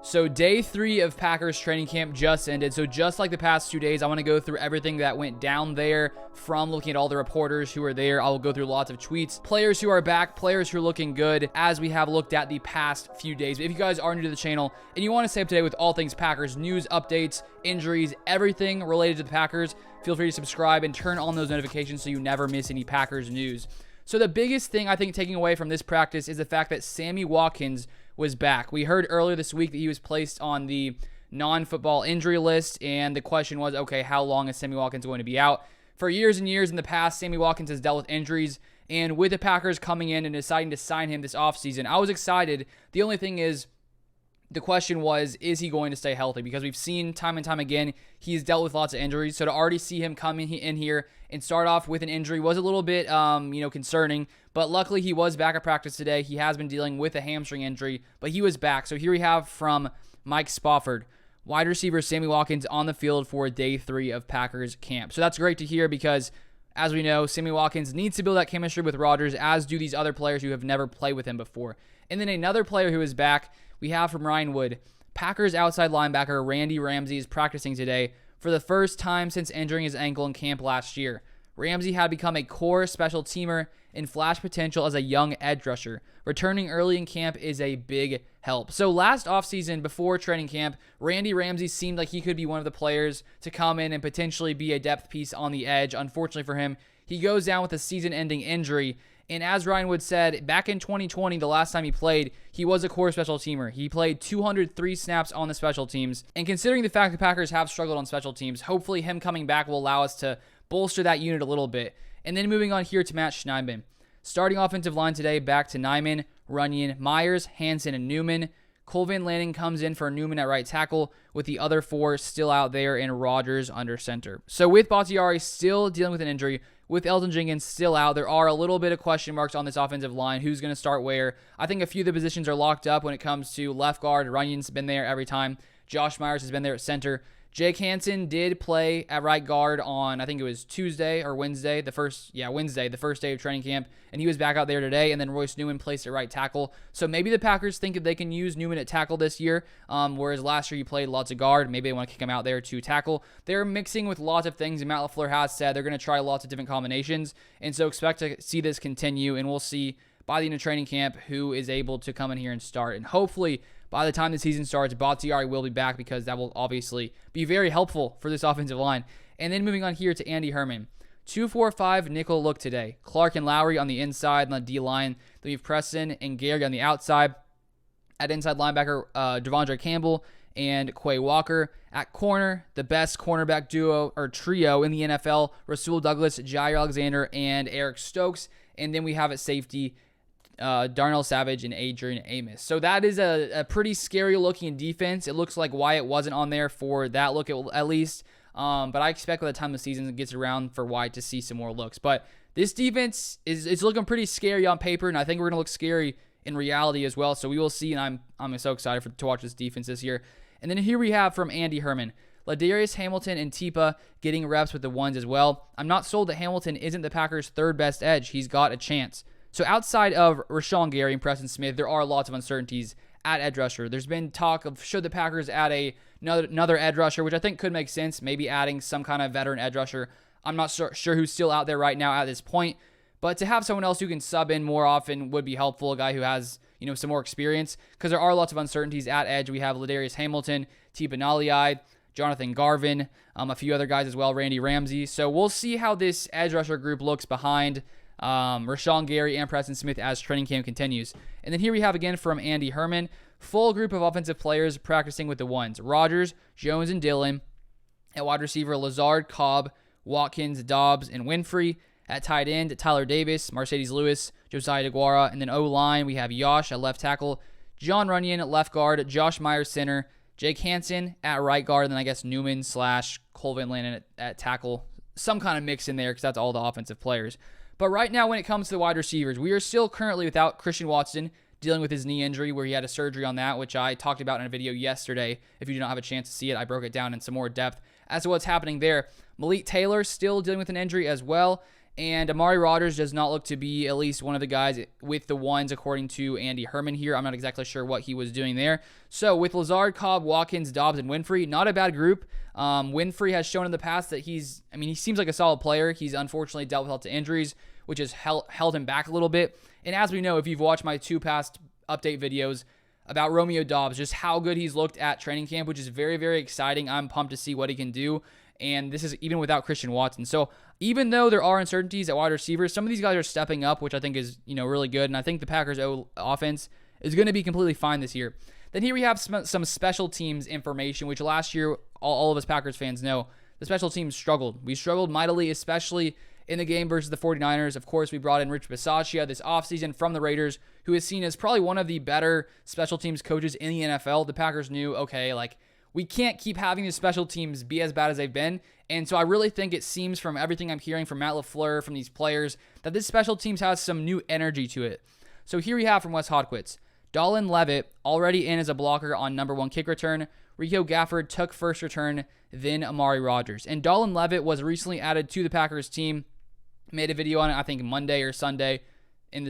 So day 3 of Packers training camp just ended. So just like the past 2 days, I want to go through everything that went down there from looking at all the reporters who are there. I will go through lots of tweets, players who are back, players who are looking good as we have looked at the past few days. But if you guys are new to the channel and you want to stay up to date with all things Packers, news, updates, injuries, everything related to the Packers, feel free to subscribe and turn on those notifications so you never miss any Packers news. So the biggest thing I think taking away from this practice is the fact that Sammy Watkins was back. We heard earlier this week that he was placed on the non-football injury list, and the question was, okay, how long is Sammy Watkins going to be out? For years and years in the past, Sammy Watkins has dealt with injuries, and with the Packers coming in and deciding to sign him this offseason, I was excited. The only thing is, the question was, is he going to stay healthy? Because we've seen time and time again, he's dealt with lots of injuries. So to already see him come in here and start off with an injury was a little bit, concerning. But luckily, he was back at practice today. He has been dealing with a hamstring injury, but he was back. So here we have from Mike Spofford, wide receiver Sammy Watkins on the field for day 3 of Packers camp. So that's great to hear because, as we know, Sammy Watkins needs to build that chemistry with Rodgers, as do these other players who have never played with him before. And then another player who is back, we have from Ryan Wood, Packers outside linebacker Randy Ramsey is practicing today for the first time since injuring his ankle in camp last year. Ramsey had become a core special teamer and flash potential as a young edge rusher. Returning early in camp is a big help. So last offseason, before training camp, Randy Ramsey seemed like he could be one of the players to come in and potentially be a depth piece on the edge. Unfortunately for him, he goes down with a season-ending injury. And as Ryan Wood said, back in 2020, the last time he played, he was a core special teamer. He played 203 snaps on the special teams. And considering the fact the Packers have struggled on special teams, hopefully him coming back will allow us to bolster that unit a little bit. And then moving on here to Matt Schneiden. Starting offensive line today, back to Nyman, Runyon, Myers, Hansen, and Newman. Colvin Lanning comes in for Newman at right tackle, with the other 4 still out there and Rodgers under center. So with Bakhtiari still dealing with an injury, with Elgton Jenkins still out, there are a little bit of question marks on this offensive line. Who's going to start where? I think a few of the positions are locked up when it comes to left guard. Runyon's been there every time. Josh Myers has been there at center. Jake Hansen did play at right guard on, I think it was Tuesday or Wednesday, Wednesday, the first day of training camp, and he was back out there today, and then Royce Newman placed at right tackle. So maybe the Packers think that they can use Newman at tackle this year, whereas last year he played lots of guard. Maybe they want to kick him out there to tackle. They're mixing with lots of things, and Matt LaFleur has said they're going to try lots of different combinations, and so expect to see this continue, and we'll see by the end of training camp who is able to come in here and start. And hopefully, by the time the season starts, Bakhtiari will be back because that will obviously be very helpful for this offensive line. And then moving on here to Andy Herman. 2-4-5 nickel look today. Clark and Lowry on the inside on the D-line. Then we have Preston and Gary on the outside. At inside linebacker, Devondre Campbell and Quay Walker. At corner, the best cornerback duo or trio in the NFL, Rasul Douglas, Jair Alexander, and Eric Stokes. And then we have at safety, Darnell Savage and Adrian Amos. So that is a pretty scary looking defense. It looks like Wyatt wasn't on there for that look at least. But I expect by the time the season gets around for Wyatt to see some more looks. But this defense is looking pretty scary on paper, and I think we're going to look scary in reality as well. So we will see, and I'm so excited to watch this defense this year. And then here we have from Andy Herman, Ladarius Hamilton and Tipa getting reps with the ones as well. I'm not sold that Hamilton isn't the Packers' third best edge. He's got a chance. So outside of Rashawn Gary and Preston Smith, there are lots of uncertainties at edge rusher. There's been talk of should the Packers add another edge rusher, which I think could make sense, maybe adding some kind of veteran edge rusher. I'm not sure who's still out there right now at this point, but to have someone else who can sub in more often would be helpful, a guy who has some more experience, because there are lots of uncertainties at edge. We have Ladarius Hamilton, Tipa Naliai, Jonathan Garvin, a few other guys as well, Randy Ramsey. So we'll see how this edge rusher group looks behind Rashawn Gary and Preston Smith as training camp continues. And then here we have again from Andy Herman, full group of offensive players practicing with the ones. Rodgers, Jones, and Dillon. At wide receiver, Lazard, Cobb, Watkins, Dobbs, and Winfrey. At tight end, Tyler Davis, Mercedes Lewis, Josiah DeGuara. And then O-line, we have Yosh at left tackle, John Runyon at left guard, Josh Myers center, Jake Hansen at right guard, and then I guess Newman / Colvin Lanning at tackle. Some kind of mix in there because that's all the offensive players. But right now, when it comes to the wide receivers, we are still currently without Christian Watson, dealing with his knee injury where he had a surgery on that, which I talked about in a video yesterday. If you do not have a chance to see it, I broke it down in some more depth as to what's happening there. Malik Taylor still dealing with an injury as well. And Amari Rodgers does not look to be at least one of the guys with the ones, according to Andy Herman here. I'm not exactly sure what he was doing there. So with Lazard, Cobb, Watkins, Dobbs, and Winfrey, not a bad group. Winfrey has shown in the past that he seems like a solid player. He's unfortunately dealt with lots of injuries, which has held him back a little bit. And as we know, if you've watched my 2 past update videos about Romeo Dobbs, just how good he's looked at training camp, which is very, very exciting. I'm pumped to see what he can do. And this is even without Christian Watson. So even though there are uncertainties at wide receivers, some of these guys are stepping up, which I think is, really good. And I think the Packers' offense is going to be completely fine this year. Then here we have some special teams information, which last year, all of us Packers fans know, the special teams struggled. We struggled mightily, especially in the game versus the 49ers. Of course, we brought in Rich Bisaccia this offseason from the Raiders, who is seen as probably one of the better special teams coaches in the NFL. The Packers knew, okay, we can't keep having the special teams be as bad as they've been. And so I really think it seems from everything I'm hearing from Matt LaFleur, from these players, that this special teams has some new energy to it. So here we have from Wes Hodquist, Dallin Levitt already in as a blocker on number 1 kick return. Rico Gafford took first return, then Amari Rodgers. And Dallin Levitt was recently added to the Packers team. Made a video on it, I think Monday or Sunday,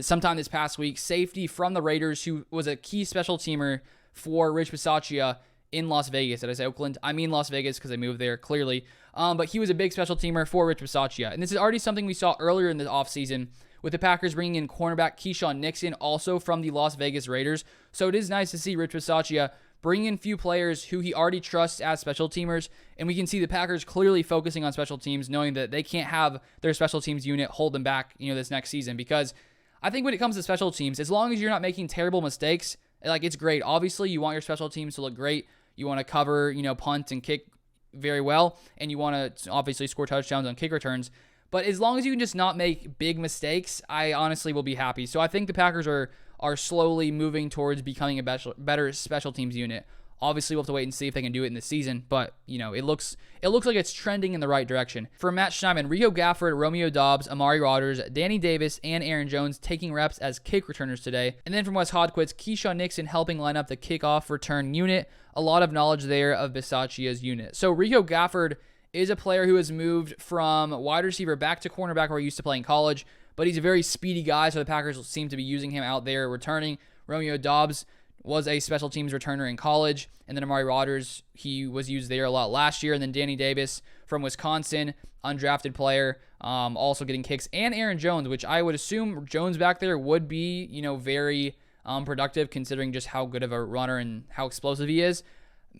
sometime this past week. Safety from the Raiders, who was a key special teamer for Rich Bisaccia in Las Vegas. Did I say Oakland? I mean Las Vegas because I moved there, clearly. But he was a big special teamer for Rich Bisaccia. And this is already something we saw earlier in the offseason with the Packers bringing in cornerback Keyshawn Nixon, also from the Las Vegas Raiders. So it is nice to see Rich Bisaccia bring in few players who he already trusts as special teamers. And we can see the Packers clearly focusing on special teams, knowing that they can't have their special teams unit hold them back, this next season. Because I think when it comes to special teams, as long as you're not making terrible mistakes, it's great. Obviously, you want your special teams to look great. You want to cover, punt and kick very well, and you want to obviously score touchdowns on kick returns. But as long as you can just not make big mistakes, I honestly will be happy. So I think the Packers are slowly moving towards becoming a better special teams unit. Obviously, we'll have to wait and see if they can do it in the season, but it looks like it's trending in the right direction. For Matt Schneiden, Rico Gafford, Romeo Dobbs, Amari Rodgers, Danny Davis, and Aaron Jones taking reps as kick returners today. And then from Wes Hodquist, Keyshawn Nixon helping line up the kickoff return unit. A lot of knowledge there of Bisaccia's unit. So Rico Gafford is a player who has moved from wide receiver back to cornerback where he used to play in college, but he's a very speedy guy, so the Packers seem to be using him out there returning. Romeo Dobbs was a special teams returner in college, and then Amari Rodgers, he was used there a lot last year, and then Danny Davis from Wisconsin, undrafted player, also getting kicks, and Aaron Jones, which I would assume Jones back there would be, very productive considering just how good of a runner and how explosive he is.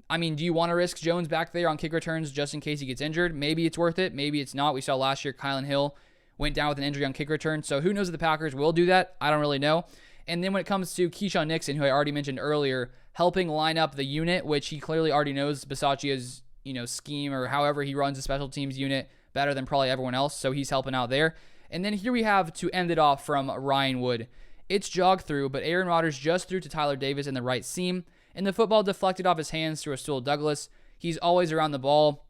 I mean, do you want to risk Jones back there on kick returns just in case he gets injured? Maybe it's worth it. Maybe it's not. We saw last year Kylan Hill went down with an injury on kick return, so who knows if the Packers will do that? I don't really know. And then when it comes to Keyshawn Nixon, who I already mentioned earlier, helping line up the unit, which he clearly already knows Bisaccia's, scheme or however he runs the special teams unit better than probably everyone else, so he's helping out there. And then here we have, to end it off, from Ryan Wood. It's jog through, but Aaron Rodgers just threw to Tyler Davis in the right seam, and the football deflected off his hands to Rasul Douglas. He's always around the ball,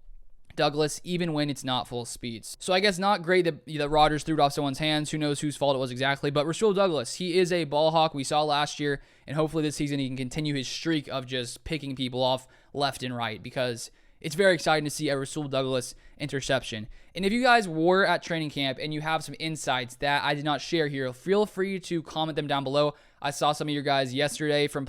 Douglas, even when it's not full speeds. So I guess not great that Rodgers threw it off someone's hands. Who knows whose fault it was exactly. But Rasul Douglas, he is a ball hawk we saw last year, and hopefully this season he can continue his streak of just picking people off left and right, because it's very exciting to see a Rasul Douglas interception. And if you guys were at training camp and you have some insights that I did not share here, feel free to comment them down below. I saw some of your guys yesterday from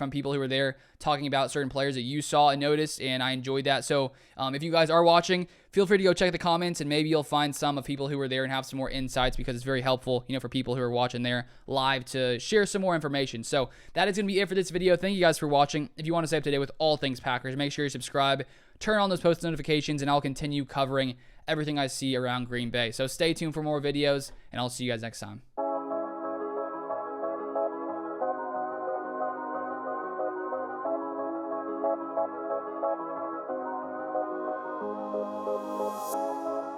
people who were there talking about certain players that you saw and noticed, and I enjoyed that. So if you guys are watching, feel free to go check the comments, and maybe you'll find some of people who were there and have some more insights, because it's very helpful, for people who are watching there live to share some more information. So that is going to be it for this video. Thank you guys for watching. If you want to stay up to date with all things Packers, make sure you subscribe, turn on those post notifications, and I'll continue covering everything I see around Green Bay. So stay tuned for more videos, and I'll see you guys next time.